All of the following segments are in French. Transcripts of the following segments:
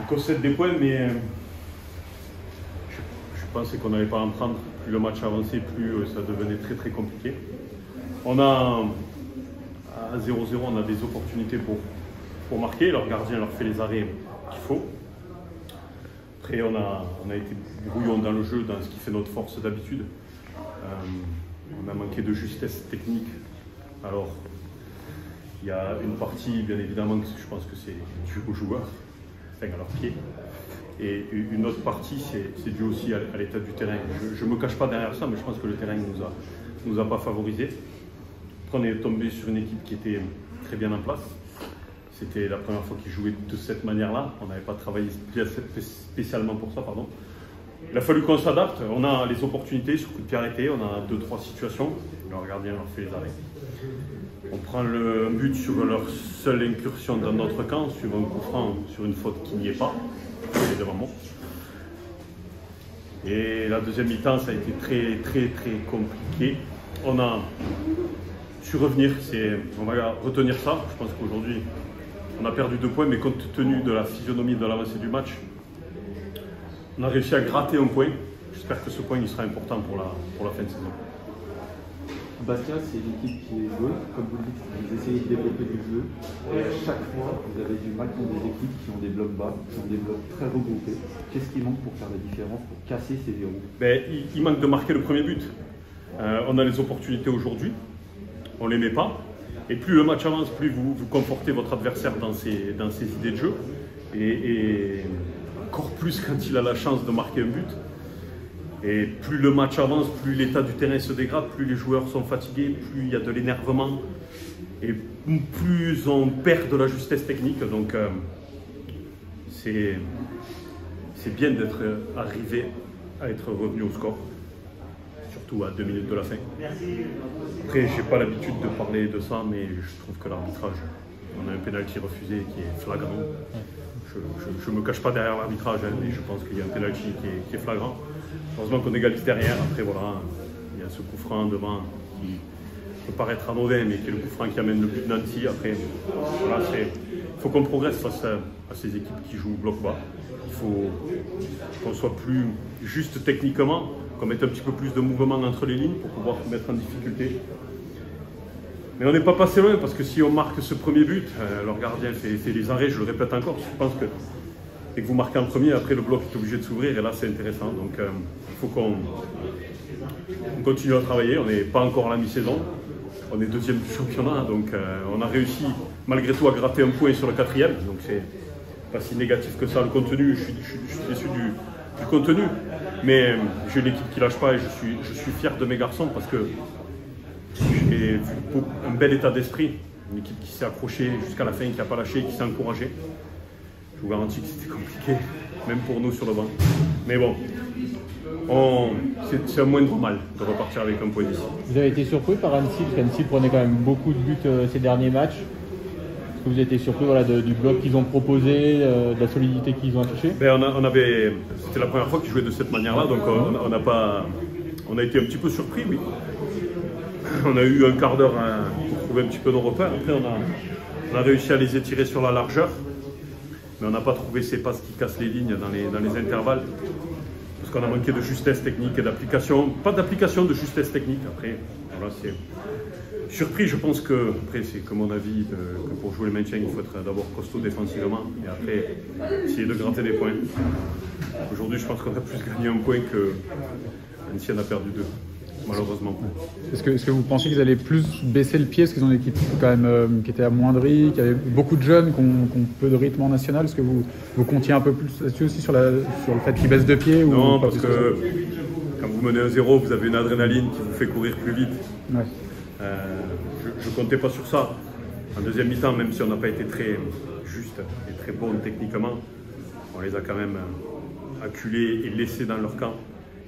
concède des points, mais je pensais qu'on n'allait pas en prendre. Plus le match avançait, plus ça devenait très très compliqué. On a, à 0-0, on a des opportunités pour marquer. Leur gardien leur fait les arrêts qu'il faut. Après, on a été brouillon dans le jeu, dans ce qui fait notre force d'habitude. On a manqué de justesse technique. Alors, il y a une partie, bien évidemment, que je pense que c'est dû aux joueurs, enfin à leurs pieds. Et une autre partie, c'est dû aussi à l'état du terrain. Je ne me cache pas derrière ça, mais je pense que le terrain ne nous a pas favorisés. Après, on est tombé sur une équipe qui était très bien en place. C'était la première fois qu'ils jouaient de cette manière-là. On n'avait pas travaillé spécialement pour ça, pardon. Il a fallu qu'on s'adapte. On a les opportunités sur coup de pied arrêté. On a 2-3 situations. Le gardien leur fait les arrêts. On prend le but sur leur seule incursion dans notre camp, suivant un coup franc sur une faute qui n'y est pas. C'est devant moi. Et la deuxième mi-temps, ça a été très très très compliqué. On a su revenir. On va retenir ça. Je pense qu'aujourd'hui, on a perdu 2 points, mais compte tenu de la physionomie de l'avancée du match, on a réussi à gratter un point. J'espère que ce point il sera important pour la fin de saison. Bastia, c'est l'équipe qui est joueuse. Comme vous le dites, vous essayez de développer du jeu. Et à chaque fois, vous avez du mal contre des équipes qui ont des blocs bas, qui ont des blocs très regroupés. Qu'est-ce qui manque pour faire la différence, pour casser ces verrous? Il manque de marquer le premier but. On a les opportunités aujourd'hui. On ne les met pas. Et plus le match avance, plus vous confortez votre adversaire dans ses idées de jeu. Et encore plus quand il a la chance de marquer un but. Et plus le match avance, plus l'état du terrain se dégrade, plus les joueurs sont fatigués, plus il y a de l'énervement. Et plus on perd de la justesse technique. Donc c'est bien d'être arrivé à être revenu au score. Surtout à 2 minutes de la fin. Après, je n'ai pas l'habitude de parler de ça, mais je trouve que l'arbitrage, on a un pénalty refusé qui est flagrant. Je ne me cache pas derrière l'arbitrage, mais je pense qu'il y a un pénalty qui est flagrant. Heureusement qu'on égalise derrière. Après, voilà, il y a ce coup franc devant qui peut paraître anodin, mais qui est le coup franc qui amène le but de Nancy. Après, voilà, il faut qu'on progresse face à ces équipes qui jouent bloc bas. Il faut qu'on soit plus juste techniquement, qu'on mette un petit peu plus de mouvement entre les lignes pour pouvoir se mettre en difficulté. Mais on n'est pas passé loin parce que si on marque ce premier but, leur gardien fait les arrêts, je le répète encore, je pense que dès que vous marquez en premier, après le bloc est obligé de s'ouvrir et là c'est intéressant. Donc il faut qu'on continue à travailler, on n'est pas encore à la mi-saison, on est 2e du championnat, donc on a réussi malgré tout à gratter un point sur le 4e, donc c'est pas si négatif que ça le contenu, je suis déçu du contenu, mais j'ai une équipe qui lâche pas et je suis fier de mes garçons parce que j'ai vu un bel état d'esprit, une équipe qui s'est accrochée jusqu'à la fin, qui n'a pas lâché, qui s'est encouragée. Je vous garantis que c'était compliqué, même pour nous sur le banc. Mais bon, c'est un moindre mal de repartir avec un point d'ici. Vous avez été surpris par Annecy, parce qu'Annecy prenait quand même beaucoup de buts ces derniers matchs. Est-ce que vous avez été surpris du bloc qu'ils ont proposé, de la solidité qu'ils ont affichée? C'était la première fois qu'ils jouaient de cette manière-là, donc on a été un petit peu surpris, oui. On a eu un quart d'heure pour trouver un petit peu nos repères. Après, on a réussi à les étirer sur la largeur, mais on n'a pas trouvé ces passes qui cassent les lignes dans les intervalles, parce qu'on a manqué de justesse technique et d'application. Pas d'application, de justesse technique. Après, voilà, c'est surpris. Je pense que, après, c'est comme mon avis, que pour jouer le maintien, il faut être d'abord costaud défensivement, et après, essayer de gratter des points. Aujourd'hui, je pense qu'on a plus gagné un point que Annecy en a perdu 2. Malheureusement. Est-ce que vous pensez qu'ils allaient plus baisser le pied, parce qu'ils ont une équipe quand même qui était amoindrie, qui avait beaucoup de jeunes, qui ont peu de rythme en national? Est-ce que vous comptiez un peu plus là-dessus aussi sur le fait qu'ils baissent de pied? Non, parce que quand vous menez 1-0, vous avez une adrénaline qui vous fait courir plus vite. Ouais. Je ne comptais pas sur ça. En deuxième mi-temps, même si on n'a pas été très juste et très bon techniquement, on les a quand même acculés et laissés dans leur camp.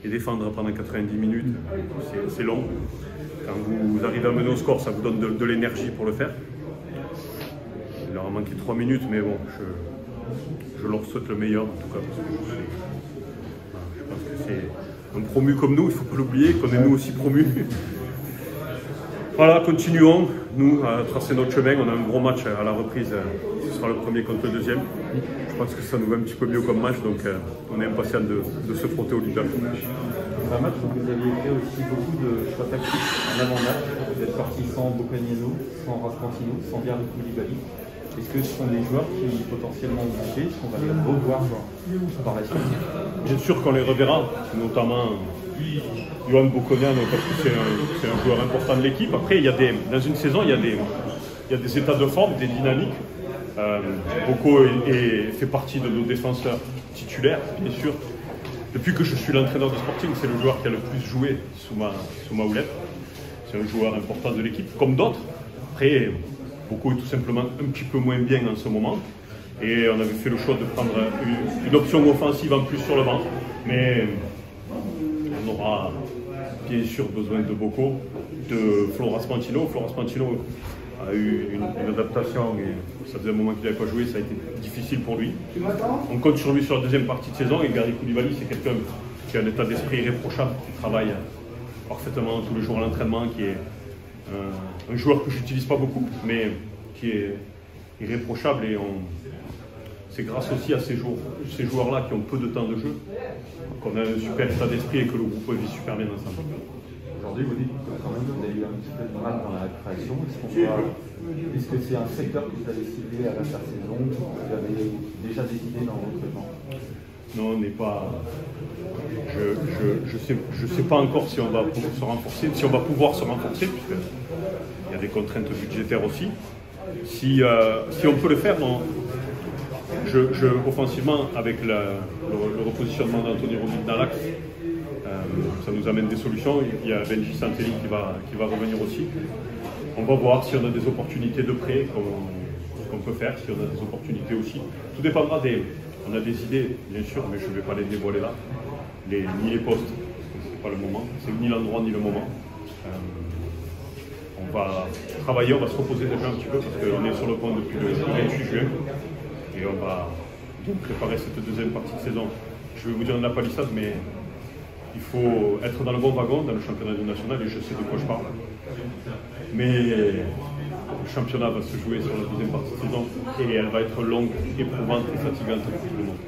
Et défendre pendant 90 minutes, c'est long. Quand vous arrivez à mener au score, ça vous donne de l'énergie pour le faire. Il leur a manqué 3 minutes, mais bon, je leur souhaite le meilleur en tout cas. Parce que je pense que c'est un promu comme nous, il ne faut pas l'oublier, qu'on est nous aussi promus. Voilà, continuons. Nous, à tracer notre chemin, on a un gros match à la reprise. Ce sera le premier contre le deuxième. Je pense que ça nous va un petit peu mieux comme match, donc on est impatient de se frotter au leader. C'est un match où vous aviez fait aussi beaucoup de choix tactiques en avant-match. Vous êtes parti sans Boccagnano, sans Raspantino, sans Gary Koulibaly. Est-ce que ce sont des joueurs qui potentiellement ont manqué? Est-ce qu'on va les revoir par la suite? Bien sûr qu'on les reverra, notamment Yohan Boccagnano, parce que c'est un joueur important de l'équipe. Après, dans une saison, il y a des états de forme, des dynamiques. Bocco fait partie de nos défenseurs titulaires, bien sûr. Depuis que je suis l'entraîneur de Sporting, c'est le joueur qui a le plus joué sous ma houlette. C'est un joueur important de l'équipe, comme d'autres. Après, Bocco est tout simplement un petit peu moins bien en ce moment. Et on avait fait le choix de prendre une option offensive en plus sur le banc. Mais on aura bien sûr besoin de Bocco, de Flo Raspantino. Flo Raspantino a eu une adaptation et ça faisait un moment qu'il n'avait pas joué, ça a été difficile pour lui. On compte sur lui sur la deuxième partie de saison et Gary Koulibaly, c'est quelqu'un qui a un état d'esprit irréprochable, qui travaille parfaitement tous les jours à l'entraînement, qui est un joueur que j'utilise pas beaucoup, mais qui est irréprochable et c'est grâce aussi à ces joueurs-là qui ont peu de temps de jeu qu'on a un super état d'esprit et que le groupe vit super bien ensemble. Aujourd'hui, vous dites que quand même vous avez eu un petit peu de mal dans la création. Est-ce que c'est un secteur que vous avez ciblé à l'intersaison? Vous avez déjà des idées dans votre plan? Non, on n'est pas. Je sais pas encore si on va pouvoir se renforcer, puisque il y a des contraintes budgétaires aussi. Si on peut le faire, non. Offensivement, avec le repositionnement d'Anthony Rodrigue dans l'axe, ça nous amène des solutions. Il y a Benji Santelli qui va revenir aussi. On va voir si on a des opportunités de prêt, ce qu'on peut faire, si on a des opportunités aussi. Tout dépendra on a des idées, bien sûr, mais je ne vais pas les dévoiler là. Ni les postes, c'est pas le moment. C'est ni l'endroit ni le moment. On va travailler, on va se reposer déjà un petit peu parce qu'on est sur le pont depuis le 28 juin. Et on va donc préparer cette deuxième partie de saison. Je vais vous dire de la palissade, mais il faut être dans le bon wagon dans le championnat national et je sais de quoi je parle. Mais le championnat va se jouer sur la deuxième partie de saison et elle va être longue, éprouvante et fatigante pour tout le monde.